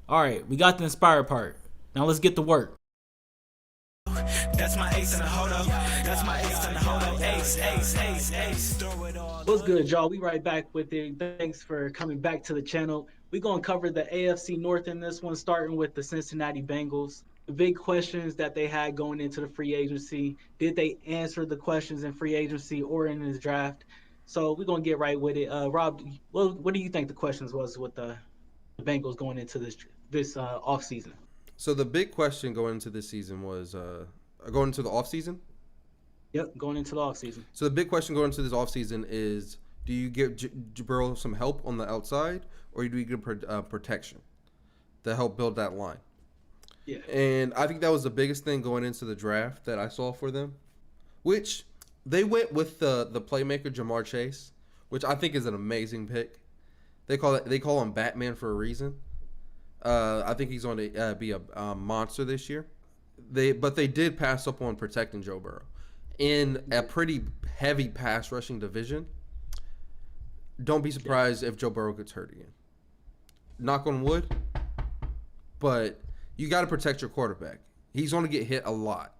All right, we got the inspired part. Now let's get to work. That's my ace in the hodo. That's my ace in the hodo. Ace, ace, ace, ace. What's good, y'all? We right back with it. Thanks for coming back to the channel. We're going to cover the AFC North in this one, starting with the Cincinnati Bengals. The big questions that they had going into the free agency. Did they answer the questions in free agency or in this draft? So we're going to get right with it. Rob, what do you think the questions was with the Bengals going into this offseason? So the big question going into this season was going into the offseason. Yep, going into the offseason. So the big question going into this offseason is: do you give Burrow some help on the outside, or do you give protection to help build that line? Yeah. And I think that was the biggest thing going into the draft that I saw for them, which they went with the playmaker Jamar Chase, which I think is an amazing pick. They call him Batman for a reason. I think he's going to be a monster this year. But they did pass up on protecting Joe Burrow in a pretty heavy pass rushing division. Don't be surprised if Joe Burrow gets hurt again. Knock on wood. But you got to protect your quarterback. He's going to get hit a lot.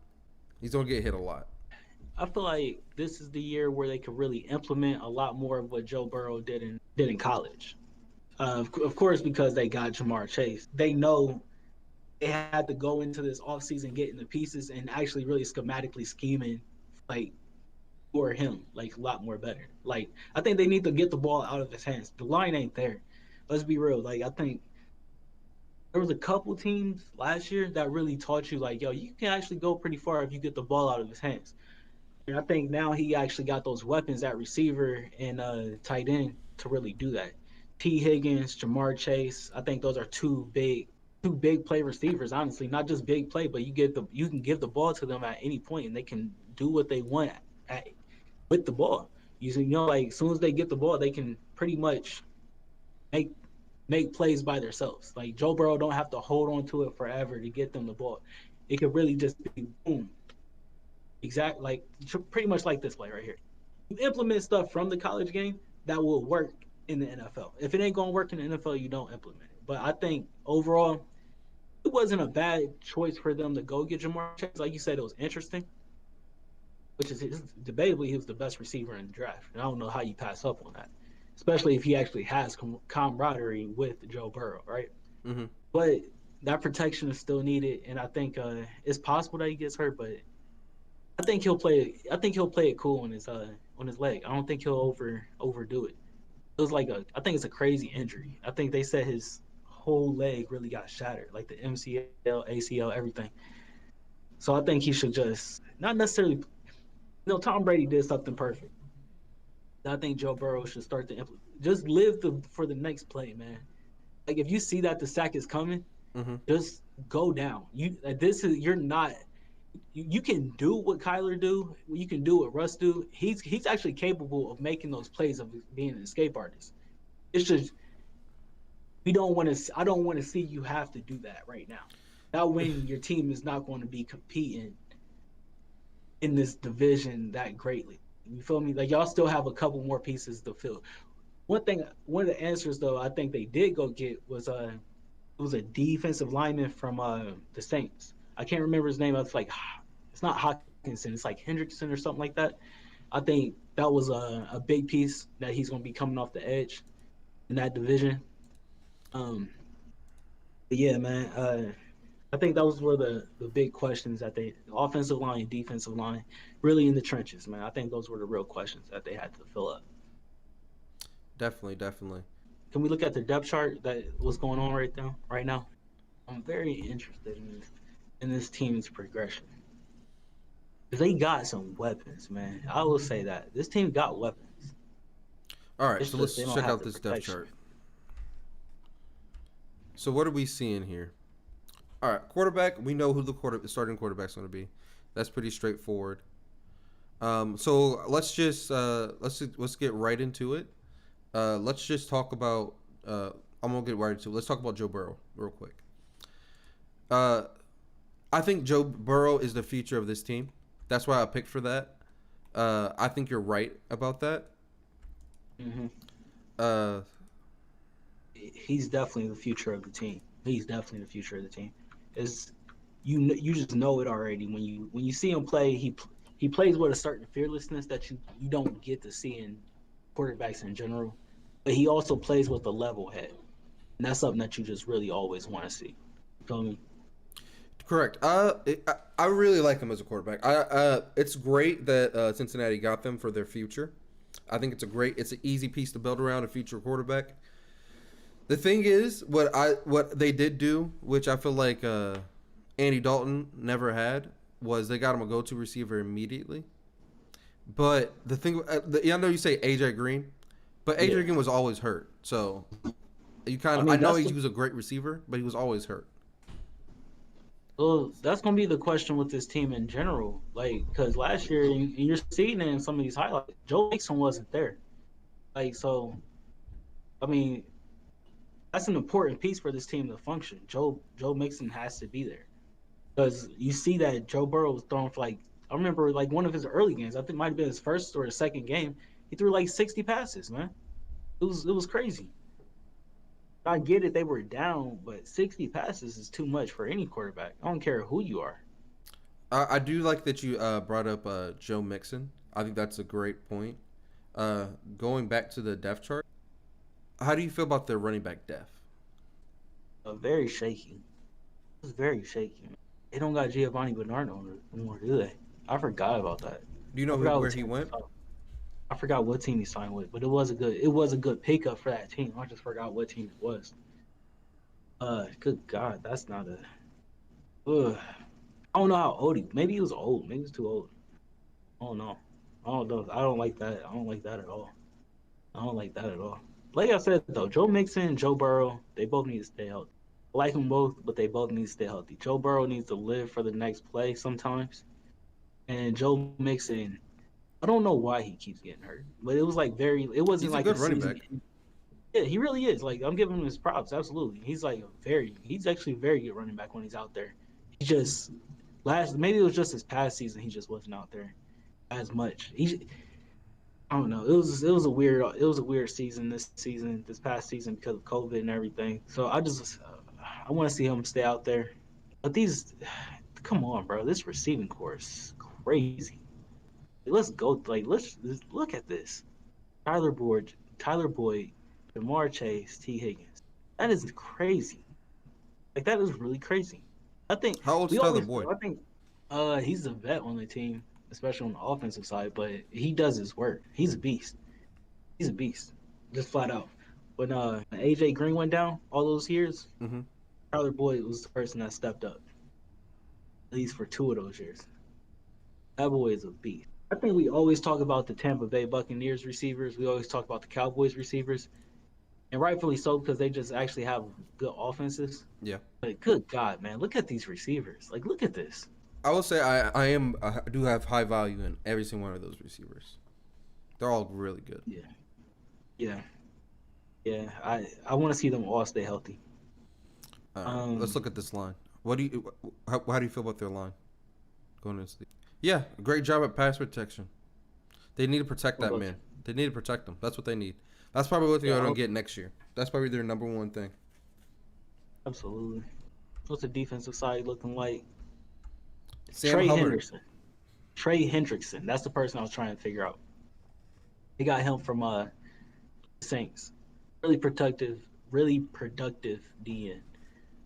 I feel like this is the year where they could really implement a lot more of what Joe Burrow did in college. Of course, because they got Jamar Chase, they know they had to go into this offseason getting the pieces and actually really schematically scheming like for him like a lot more better. Like I think they need to get the ball out of his hands. The line ain't there. Let's be real. Like I think there was a couple teams last year that really taught you like, yo, you can actually go pretty far if you get the ball out of his hands. And I think now he actually got those weapons at receiver and tight end to really do that. T. Higgins, Jamar Chase. I think those are two big play receivers. Honestly, not just big play, but you can give the ball to them at any point, and they can do what they want at, with the ball. Like as soon as they get the ball, they can pretty much make make plays by themselves. Like Joe Burrow don't have to hold on to it forever to get them the ball. It could really just be boom, exact like pretty much like this play right here. You implement stuff from the college game that will work in the NFL. If it ain't gonna work in the NFL, you don't implement it. But I think overall, it wasn't a bad choice for them to go get Jamar Chase. Like you said, it was interesting, which is debatably he was the best receiver in the draft. And I don't know how you pass up on that, especially if he actually has camaraderie with Joe Burrow, right? Mm-hmm. But that protection is still needed, and I think it's possible that he gets hurt, but I think he'll play. I think he'll play it cool on his leg. I don't think he'll overdo it. It was like I think it's a crazy injury. I think they said his whole leg really got shattered, like the MCL, ACL, everything. So I think he should just not necessarily. Tom Brady did something perfect. I think Joe Burrow should start to just live for the next play, man. Like if you see that the sack is coming, Mm-hmm. just go down. This is you're not. You can do what Kyler do. You can do what Russ do. He's actually capable of making those plays of being an escape artist. It's just we don't want to. I don't want to see you have to do that right now. That when your team is not going to be competing in this division that greatly. You feel me? Like y'all still have a couple more pieces to fill. One of the answers though, I think they did go get was it was a defensive lineman from the Saints. I can't remember his name. It's not Hawkinson. It's like Hendrickson or something like that. I think that was a big piece that he's going to be coming off the edge in that division. Um, but yeah, man. I think that was where the big questions that they offensive line, defensive line, really in the trenches, man. I think those were the real questions that they had to fill up. Definitely. Can we look at the depth chart that was going on right now? I'm very interested in this team's progression. Because they got some weapons, man. I will say that. This team got weapons. All right, It's so just let's they don't check have out the this depth protection. chart. So what are we seeing here? All right, quarterback. We know who the starting quarterback's going to be. That's pretty straightforward. So let's get right into it. Let's just talk about. I'm gonna get right into it. Let's talk about Joe Burrow real quick. Uh, I think Joe Burrow is the future of this team. That's why I picked for that. I think you're right about that. Hmm. Uh, He's definitely the future of the team. He's definitely the future of the team. Is you just know it already when you see him play. He plays with a certain fearlessness that you don't get to see in quarterbacks in general. But he also plays with a level head, and that's something that you just really always want to see. You feel me? Correct. I really like him as a quarterback. It's great that Cincinnati got them for their future. I think it's an easy piece to build around a future quarterback. The thing is, what they did do, which I feel like Andy Dalton never had, was they got him a go-to receiver immediately. But the thing, I know you say AJ Green, but AJ Green was always hurt. So I know he was a great receiver, but he was always hurt. Well, that's gonna be the question with this team in general. Like, because last year, and you're seeing it in some of these highlights, Joe Mixon wasn't there. Like, so, I mean, that's an important piece for this team to function. Joe Mixon has to be there because you see that Joe Burrow was throwing for like I remember like one of his early games. I think it might have been his first or his second game. He threw like 60 passes, man. It was crazy. I get it, they were down, but 60 passes is too much for any quarterback. I don't care who you are. I do like that you brought up Joe Mixon. I think that's a great point. Going back to the depth chart, how do you feel about their running back depth? Very shaky. It's very shaky. They don't got Giovanni Bernardo anymore, do they? I forgot about that. Do you know where he went? I forgot what team he signed with, but it was a good pickup for that team. I just forgot what team it was. Good God, that's not a. I don't know how old he. Maybe he was old. Maybe he's too old. I don't know. I don't know. I don't like that. I don't like that at all. I don't like that at all. Like I said though, Joe Mixon, Joe Burrow, they both need to stay healthy. I like them both, but they both need to stay healthy. Joe Burrow needs to live for the next play sometimes, and Joe Mixon. I don't know why he keeps getting hurt, but it was like it wasn't He's like a good running back. Yeah, he really is. Like I'm giving him his props, absolutely. He's actually a very good running back when he's out there. He just maybe it was just his past season he just wasn't out there as much. I don't know. It was a weird season this past season because of COVID and everything. So I want to see him stay out there. But come on, bro, this receiving core is crazy. Let's go. Let's look at this. Tyler Boyd, Jamar Chase, T. Higgins. That is crazy. Like that is really crazy. I think. How old is Tyler Boyd? I think. He's a vet on the team, especially on the offensive side. But he does his work. He's a beast. He's a beast, just flat out. When AJ Green went down all those years, Tyler Boyd was the person that stepped up. At least for 2 of those years. That boy is a beast. I think we always talk about the Tampa Bay Buccaneers receivers. We always talk about the Cowboys receivers. And rightfully so, because they just actually have good offenses. Yeah. But good God, man, look at these receivers. Like, look at this. I will say I do have high value in every single one of those receivers. They're all really good. Yeah. I want to see them all stay healthy. Let's look at this line. How do you feel about their line going into the? Yeah, great job at pass protection. They need to protect that man. They need to protect him. That's what they need. That's probably what they're going to get next year. That's probably their number one thing. Absolutely. What's the defensive side looking like? Trey Hendrickson. That's the person I was trying to figure out. They got him from Saints. Really productive DN.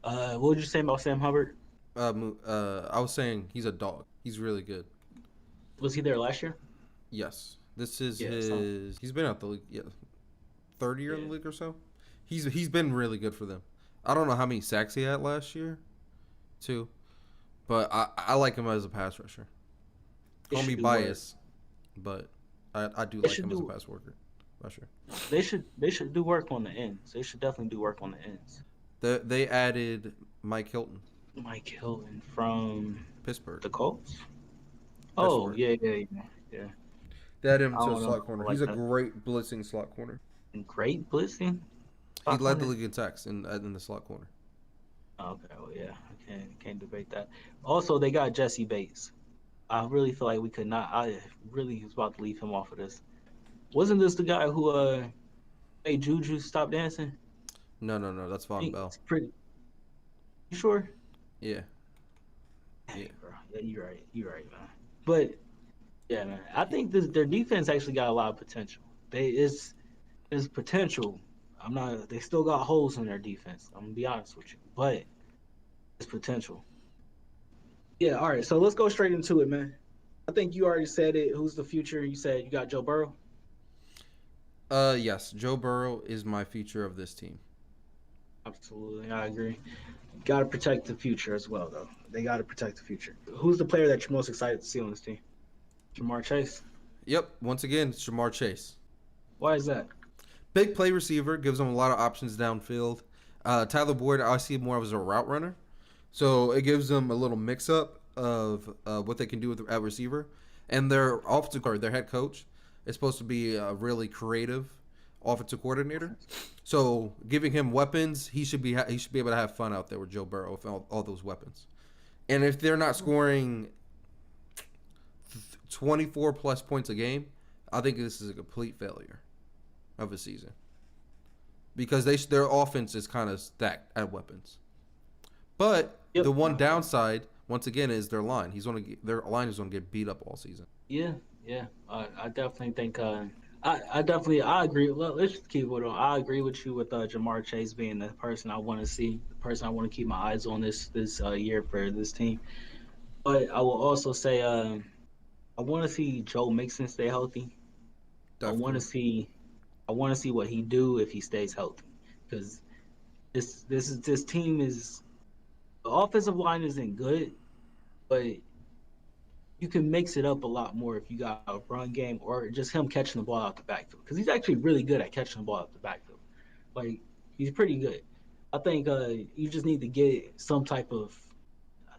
What would you say about Sam Hubbard? I was saying he's a dog. He's really good. Was he there last year? Yes. This is his. He's been out the league. Yeah, third year in the league or so. He's been really good for them. I don't know how many sacks he had last year, too, but I like him as a pass rusher. Call me biased, but I do like him as a pass rusher. They should do work on the ends. They should definitely do work on the ends. They added Mike Hilton. Mike Hilton from Pittsburgh. The Colts? Oh, yeah. They added him to a slot corner. He's a great blitzing slot corner. Great blitzing? He led the league in sacks in the slot corner. Okay, well, yeah. I can't debate that. Also, they got Jesse Bates. I really feel like we could not. I really was about to leave him off of this. Wasn't this the guy who made Juju stop dancing? No. That's Von Bell. You sure? Yeah. Yeah. Dang, bro. Yeah, you're right. You're right, man. But yeah, man. I think their defense actually got a lot of potential. It's potential. I'm not. They still got holes in their defense. I'm gonna be honest with you, but it's potential. Yeah. All right. So let's go straight into it, man. I think you already said it. Who's the future? You said you got Joe Burrow. Yes, Joe Burrow is my future of this team. Absolutely, I agree. Got to protect the future as well, though. They got to protect the future. Who's the player that you're most excited to see on this team? Jamar Chase. Yep. Once again, it's Jamar Chase. Why is that? Big play receiver, gives them a lot of options downfield. Tyler Boyd, I see more as a route runner. So it gives them a little mix up of what they can do with at receiver. And their offensive guard, their head coach, is supposed to be a really creative offensive coordinator. So giving him weapons, he should be able to have fun out there with Joe Burrow with all those weapons. And if they're not scoring 24 plus points a game, I think this is a complete failure of a season because their offense is kind of stacked at weapons. But the one downside, once again, is their line. Their line is going to get beat up all season. Yeah, yeah. I definitely think. I agree. Well, let's just keep it on. I agree with you with Jamar Chase being the person I want to see, the person I want to keep my eyes on this year for this team. But I will also say, I want to see Joe Mixon stay healthy. Definitely. I want to see what he do if he stays healthy, because this team is the offensive line isn't good, but you can mix it up a lot more if you got a run game or just him catching the ball out the backfield, because he's actually really good at catching the ball out the backfield. Like, he's pretty good. I think you just need to get some type of.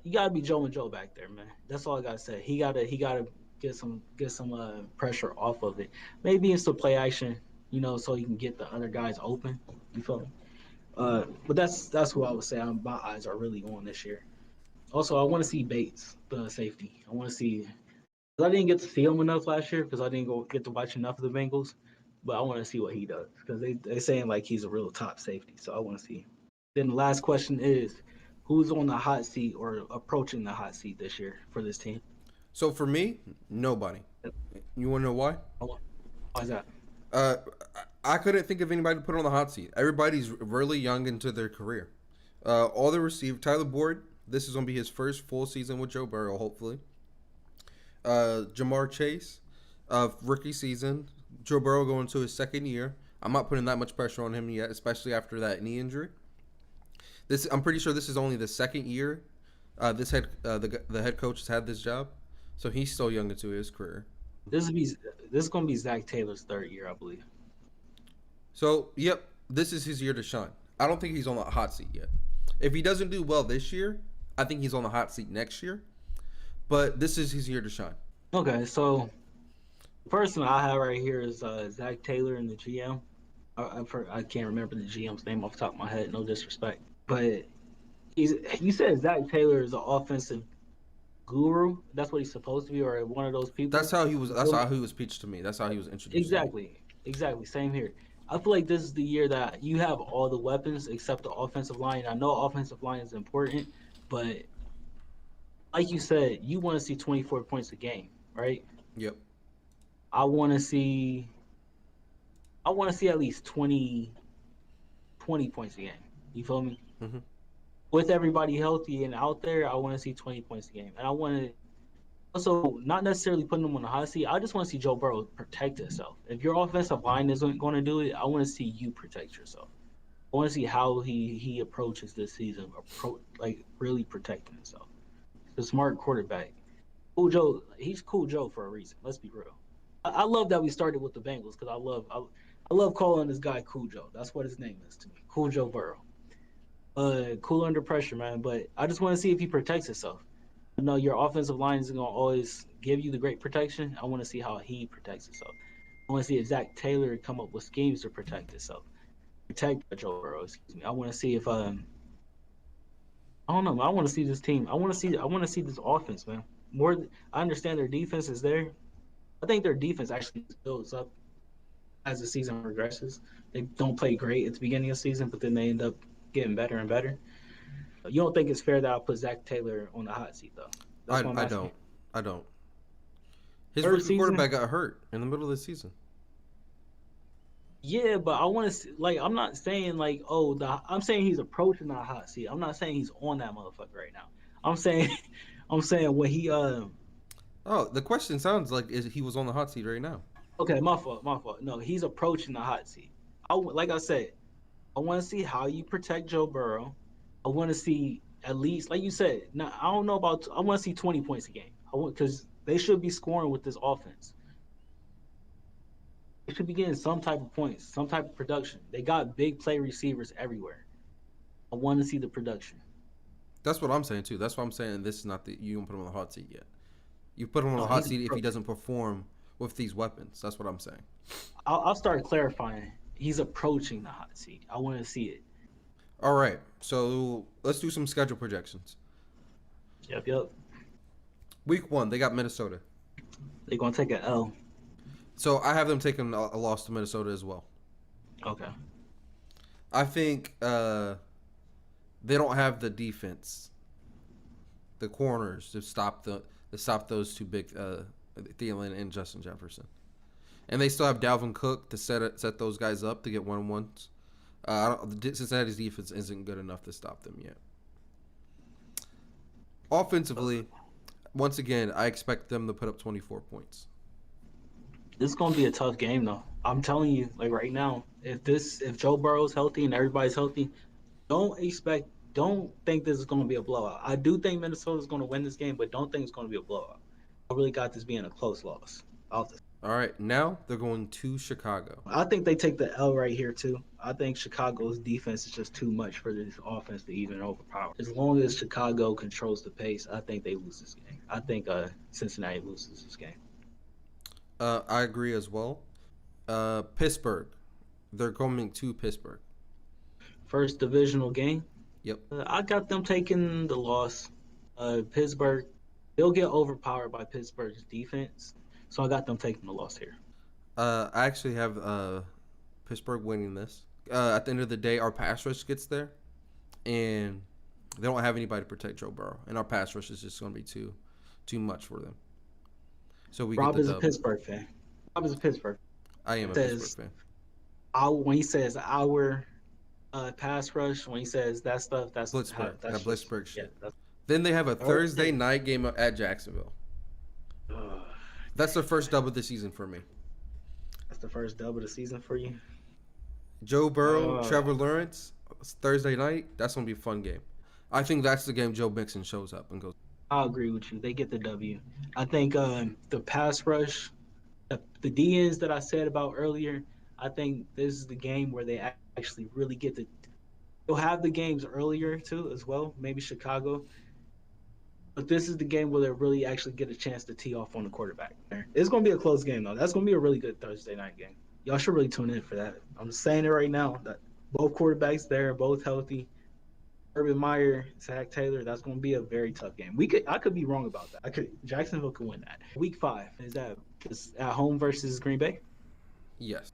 You gotta be Joe and Joe back there, man. That's all I gotta say. He gotta get some pressure off of it. Maybe in some play action, so he can get the other guys open. You feel me? But that's who I would say my eyes are really on this year. Also, I want to see Bates, the safety. I want to see. I didn't get to see him enough last year because I didn't get to watch enough of the Bengals. But I want to see what he does because they saying like he's a real top safety. So I want to see. Then the last question is, who's on the hot seat or approaching the hot seat this year for this team? So for me, nobody. You want to know why? Why is that? Uh, I couldn't think of anybody to put on the hot seat. Everybody's really young into their career. All the receive Tyler Boyd. This is going to be his first full season with Joe Burrow, hopefully. Jamar Chase, rookie season. Joe Burrow going into his second year. I'm not putting that much pressure on him yet, especially after that knee injury. I'm pretty sure this is only the second year the head coach has had this job, so he's still young into his career. This is going to be Zach Taylor's third year, I believe. So, yep, this is his year to shine. I don't think he's on the hot seat yet. If he doesn't do well this year, I think he's on the hot seat next year. But this is his year to shine. Okay, so the person I have right here is Zach Taylor and the GM. I can't remember the GM's name off the top of my head, no disrespect. But you said Zach Taylor is an offensive guru. That's what he's supposed to be, or one of those people. That's how he was pitched to me. That's how he was introduced. Exactly. Same here. I feel like this is the year that you have all the weapons except the offensive line. I know offensive line is important, but like you said, you want to see 24 points a game, right? Yep. I want to see at least 20 points a game. You feel me? Mm-hmm. With everybody healthy and out there, I want to see 20 points a game. And I want to also not necessarily putting them on the hot seat. I just want to see Joe Burrow protect himself. If your offensive line isn't going to do it, I want to see you protect yourself. I want to see how he approaches this season, like really protecting himself. The smart quarterback. Cool Joe, he's Cool Joe for a reason. Let's be real. I love that we started with the Bengals because I love calling this guy Cool Joe. That's what his name is to me. Cool Joe Burrow. Cool under pressure, man. But I just want to see if he protects himself. I know your offensive line isn't going to always give you the great protection. I want to see how he protects himself. I want to see if Zach Taylor come up with schemes to protect himself. Protect Joe Burrow, excuse me. I want to see if I don't know. I want to see this team. I want to see this offense, man. I understand their defense is there. I think their defense actually builds up as the season progresses. They don't play great at the beginning of the season, but then they end up getting better and better. You don't think it's fair that I put Zach Taylor on the hot seat, though? That's what I'm I asking. don't. I don't. His Third rookie season? quarterback got hurt in the middle of the season. Yeah, but I want to like. I'm not saying like, oh, I'm saying he's approaching the hot seat. I'm not saying he's on that motherfucker right now. I'm saying, I'm saying when he Oh, the question sounds like he was on the hot seat right now. Okay, my fault, my fault. No, he's approaching the hot seat. Like I said, I want to see how you protect Joe Burrow. I want to see at least, like you said. Now I don't know about. I want to see 20 points a game. I want because they should be scoring with this offense. They should be getting some type of points, some type of production. They got big play receivers everywhere. I want to see the production. That's what I'm saying too. That's what I'm saying. This is not the you don't put him on the hot seat yet. You put him on No, the hot he's seat if he doesn't perform with these weapons. That's what I'm saying. I'll start clarifying. He's approaching the hot seat. I want to see it. All right, so let's do some schedule projections. Yep. Week 1, they got Minnesota. They're gonna take an L. So I have them taking a loss to Minnesota as well. Okay. I think they don't have the defense, the corners to stop those two big Thielen and Justin Jefferson, and they still have Dalvin Cook to set those guys up to get 1-on-1s. Cincinnati's defense isn't good enough to stop them yet. Offensively, once again, I expect them to put up 24 points. This is gonna be a tough game, though. I'm telling you, like right now, if Joe Burrow's healthy and everybody's healthy, don't think this is gonna be a blowout. I do think Minnesota's gonna win this game, but don't think it's gonna be a blowout. I really got this being a close loss. All right, now they're going to Chicago. I think they take the L right here too. I think Chicago's defense is just too much for this offense to even overpower. As long as Chicago controls the pace, I think they lose this game. I think Cincinnati loses this game. I agree as well. Pittsburgh, they're coming to Pittsburgh. First divisional game. Yep. I got them taking the loss. Pittsburgh, they'll get overpowered by Pittsburgh's defense. So I got them taking the loss here. I actually have Pittsburgh winning this. At the end of the day, our pass rush gets there, and they don't have anybody to protect Joe Burrow, and our pass rush is just going to be too much for them. So Rob is a Pittsburgh fan. Rob is a Pittsburgh. I am a Pittsburgh fan. When he says our pass rush, when he says that stuff, that's Blitzburg. That's Blitzburg shit. Yeah, then they have a Thursday night game at Jacksonville. That's the first dub of the season for me. That's the first dub of the season for you? Joe Burrow, Trevor Lawrence, Thursday night. That's going to be a fun game. I think that's the game Joe Mixon shows up and goes. I agree with you. They get the W. I think the pass rush, the DNs that I said about earlier, I think this is the game where they actually really get the. They'll have the games earlier too as well, maybe Chicago. But this is the game where they really actually get a chance to tee off on the quarterback. It's going to be a close game, though. That's going to be a really good Thursday night game. Y'all should really tune in for that. I'm saying it right now. That both quarterbacks there, both healthy. Urban Meyer, Zach Taylor, that's going to be a very tough game. I could be wrong about that. Jacksonville could win that. Week 5, is that just at home versus Green Bay? Yes.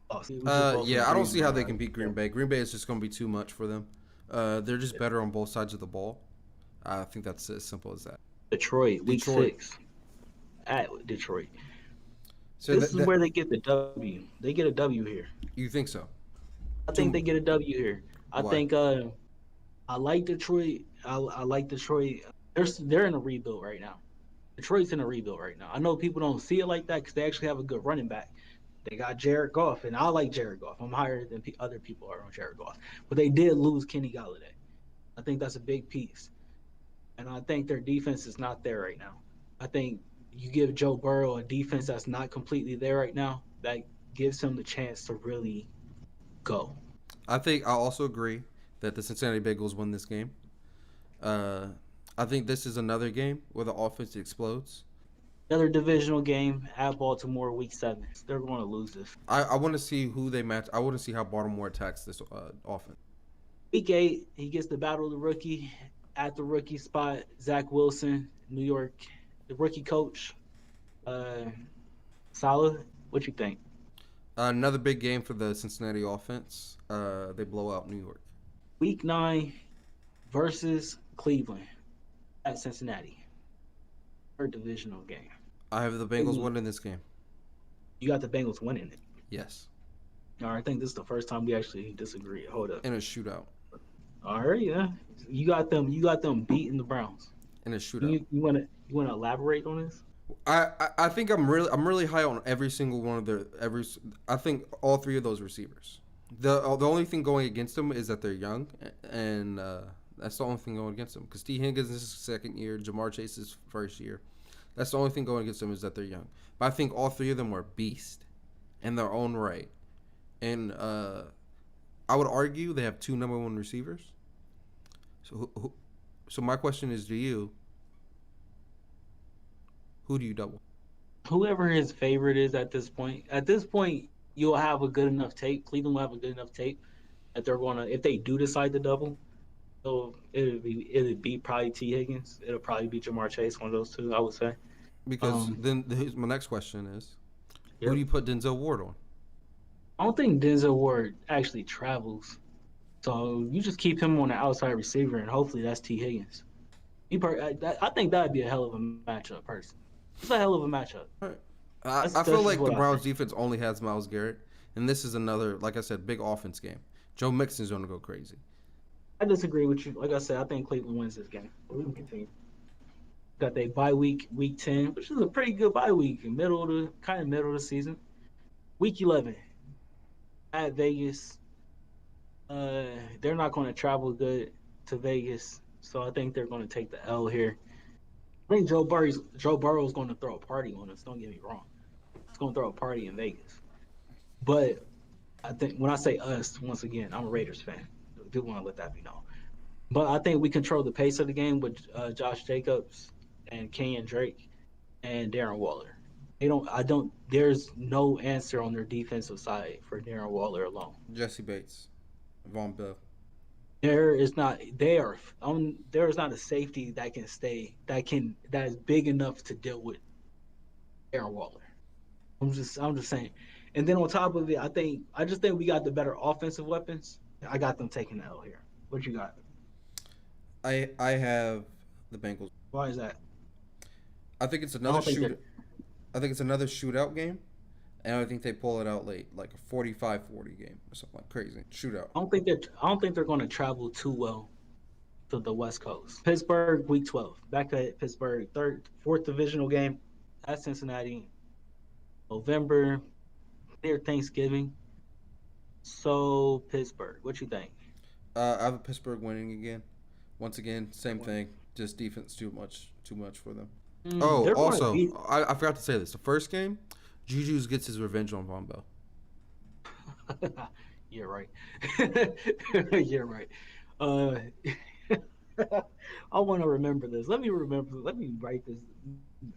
Yeah, I don't see how they can beat Green Bay. Green Bay is just going to be too much for them. They're just better on both sides of the ball. I think that's as simple as that. Detroit, week 6 at Detroit. So this is where they get the W. They get a W here. You think so? I think they get a W here. I think I like Detroit. I like Detroit. They're in a rebuild right now. Detroit's in a rebuild right now. I know people don't see it like that because they actually have a good running back. They got Jared Goff, and I like Jared Goff. I'm higher than other people are on Jared Goff. But they did lose Kenny Golladay. I think that's a big piece. And I think their defense is not there right now. I think you give Joe Burrow a defense that's not completely there right now, that gives him the chance to really go. I think I also agree that the Cincinnati Bengals win this game. I think this is another game where the offense explodes. Another divisional game at Baltimore, week 7. They're going to lose this. I want to see who they match. I want to see how Baltimore attacks this offense. Week 8, he gets the battle of the rookie. At the rookie spot, Zach Wilson, New York, the rookie coach. Salah, what you think? Another big game for the Cincinnati offense. They blow out New York. Week 9 versus Cleveland at Cincinnati. Third divisional game. I have the Bengals winning this game. You got the Bengals winning it. Yes. All right, I think this is the first time we actually disagree. Hold up. In a shootout. All right, yeah. You got them beating the Browns. In a shootout. You wanna elaborate on this? I think I'm really high on every single one of I think all three of those receivers. The only thing going against them is that they're young, and that's the only thing going against them. Because T. Higgins is his second year, Jamar Chase is first year. That's the only thing going against them is that they're young. But I think all three of them are beasts in their own right, and I would argue they have 2 number 1 receivers. So my question is to you. Who do you double? Whoever his favorite is at this point. At this point, you'll have a good enough tape. Cleveland will have a good enough tape that they're gonna, if they do decide to double, so it'd be probably T. Higgins. It'll probably be Jamar Chase, one of those two, I would say. Because then my next question is, who do you put Denzel Ward on? I don't think Denzel Ward actually travels, so you just keep him on the outside receiver, and hopefully that's T. Higgins. I think that'd be a hell of a matchup, personally. It's a hell of a matchup. Right. I feel like the Browns defense only has Myles Garrett, and this is another, like I said, big offense game. Joe Mixon's going to go crazy. I disagree with you. Like I said, I think Cleveland wins this game. We can continue. Got their bye week, week 10, which is a pretty good bye week, middle of the season. Week 11 at Vegas. They're not going to travel good to Vegas, so I think they're going to take the L here. I think Joe Burrow's going to throw a party on us. Don't get me wrong. He's going to throw a party in Vegas. But I think when I say us, once again, I'm a Raiders fan. I do want to let that be known. But I think we control the pace of the game with Josh Jacobs and Kenyon Drake and Darren Waller. There's no answer on their defensive side for Darren Waller alone. Jesse Bates, Von Bell. There is not a safety that is big enough to deal with Darren Waller. I'm just saying. And then on top of it, I just think we got the better offensive weapons. I got them taking the L here. What you got? I have the Bengals. Why is that? I think it's another shootout game, and I think they pull it out late, like a 45-40 game or something like crazy shootout. I don't think they're going to travel too well to the West Coast. Pittsburgh, week 12, back at Pittsburgh, fourth divisional game at Cincinnati, November, near Thanksgiving. So Pittsburgh, what you think? I have Pittsburgh winning again. Once again, same thing. Just defense too much for them. Also, I forgot to say this. The first game, Juju's gets his revenge on Von Bell. You're right. You're right. I want to remember this. Let me write this.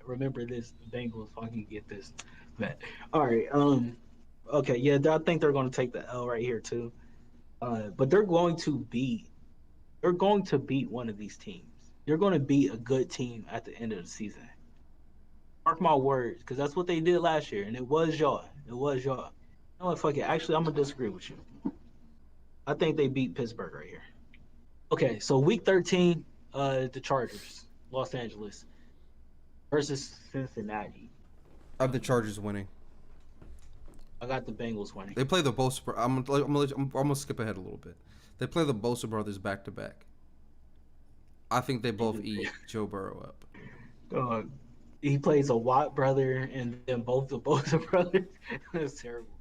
Remember this, Bengals, so I can get this. All right. Okay. Yeah, I think they're going to take the L right here too. But they're going to beat one of these teams. They're going to beat a good team at the end of the season. Mark my words, because that's what they did last year, and it was y'all. You know what? Fuck it. Actually, I'm going to disagree with you. I think they beat Pittsburgh right here. Okay, so week 13, the Chargers, Los Angeles, versus Cincinnati. I have the Chargers winning. I got the Bengals winning. They play the Bosa. I'm gonna skip ahead a little bit. They play the Bosa brothers back to back. I think they both eat Joe Burrow up. He plays a Watt brother and then both the Bosa brothers. That's terrible.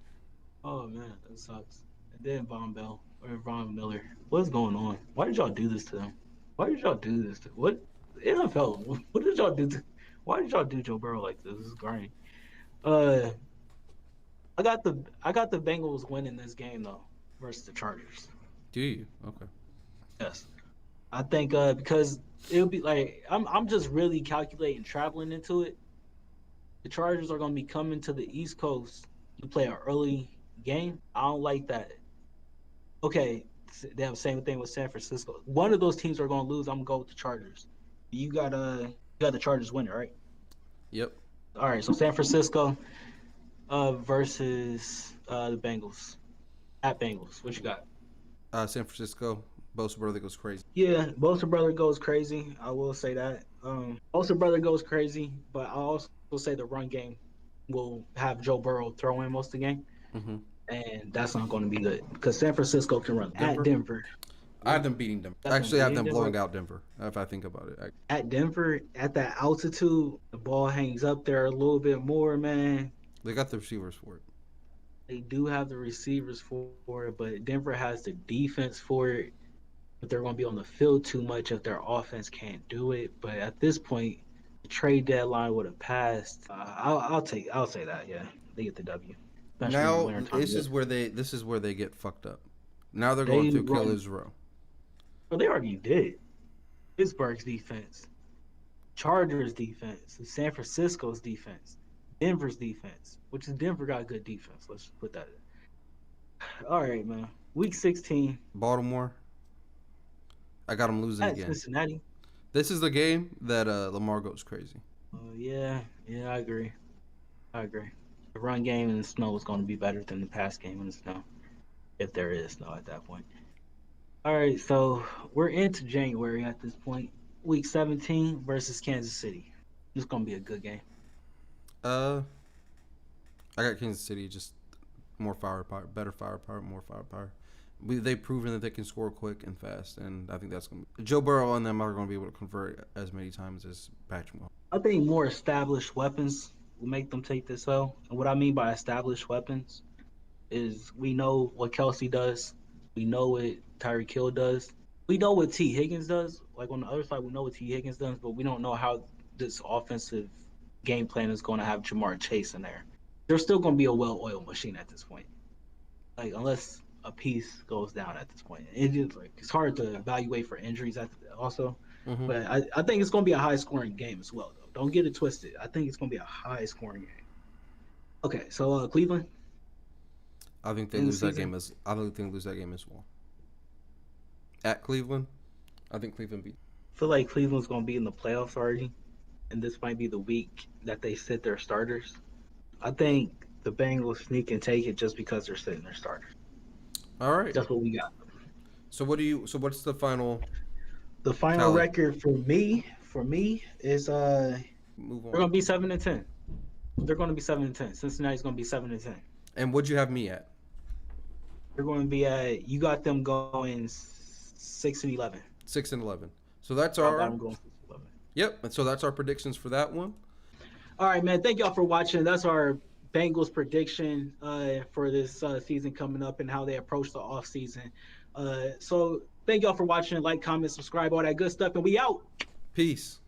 Oh man, that sucks. And then Von Bell or Von Miller. What's going on? Why did y'all do this to them? What NFL? What did y'all do? Why did y'all do Joe Burrow like this? This is great. I got the Bengals winning this game though versus the Chargers. Do you? Okay. Yes. I think because it'll be like I'm just really calculating traveling into it. The Chargers are going to be coming to the East Coast to play an early game. I don't like that. Okay, they have the same thing with San Francisco. One of those teams are going to lose. I'm going to go with the Chargers. You got the Chargers winning, right? Yep. All right, so San Francisco versus the Bengals. At Bengals, what you got? San Francisco Bosa brother goes crazy. Yeah, Bosa brother goes crazy. I will say that. Bosa brother goes crazy, but I'll also say the run game will have Joe Burrow throw in most of the game, Mm-hmm. and that's not going to be good because San Francisco can run Denver? at Denver. I have them beating Denver. That's them Actually, I have them beating blowing Denver. out Denver. If I think about it, At Denver, at that altitude, the ball hangs up there a little bit more, man. they got the receivers for it. They do have the receivers for it, but Denver has the defense for it. But they're going to be on the field too much if their offense can't do it. But at this point, the trade deadline would have passed. I'll say that. Yeah, they get the W. Especially in the Now wintertime. this is where they get fucked up. Now they're They going to run- Achilles row. Well, they already did. Pittsburgh's defense, Chargers defense, San Francisco's defense, Denver's defense, which is Denver got good defense. Let's put that in. All right, man. Week 16 Baltimore. I got them losing at again. Cincinnati. This is the game that Lamar goes crazy. Yeah, I agree. The run game in the snow is going to be better than the pass game in the snow, if there is snow at that point. All right, so we're into January at this point. Week 17 versus Kansas City. It's going to be a good game. I got Kansas City, just more firepower, better firepower, more firepower. They've proven that they can score quick and fast, and I think that's going to be... Joe Burrow and them are going to be able to convert as many times as Patrick Mahomes. I think more established weapons will make them take this L. And what I mean by established weapons is we know what Kelsey does. We know what Tyreek Hill does. We know what T. Higgins does. Like on the other side, we know what T. Higgins does, but we don't know how this offensive game plan is going to have Jamar Chase in there. There's still going to be a well-oiled machine at this point. Like, unless a piece goes down at this point. It's hard to evaluate for injuries also. Mm-hmm. But I think it's going to be a high-scoring game as well, though. Don't get it twisted. I think it's going to be a high-scoring game. Okay, so Cleveland? I think they In the lose that season? game as... I think they lose that game as well. At Cleveland, I think Cleveland beat... I feel like Cleveland's going to be in the playoffs already, and this might be the week that they sit their starters. I think the Bengals sneak and take it just because they're sitting their starters. All right. That's what we got. So what's the final... The final Tally. record for me is Move they're going to on. be 7-10. They're going to be 7-10. Cincinnati's going to be 7-10. And what'd you have me at? They're going to be at, you got them going 6-11. 6-11. So that's I got our... them going 6-11. Yep. And so that's our predictions for that one. All right, man. Thank y'all for watching. That's our Bengals prediction for this season coming up and how they approach the off season. So thank y'all for watching. Like, comment, subscribe, all that good stuff, and we out. Peace.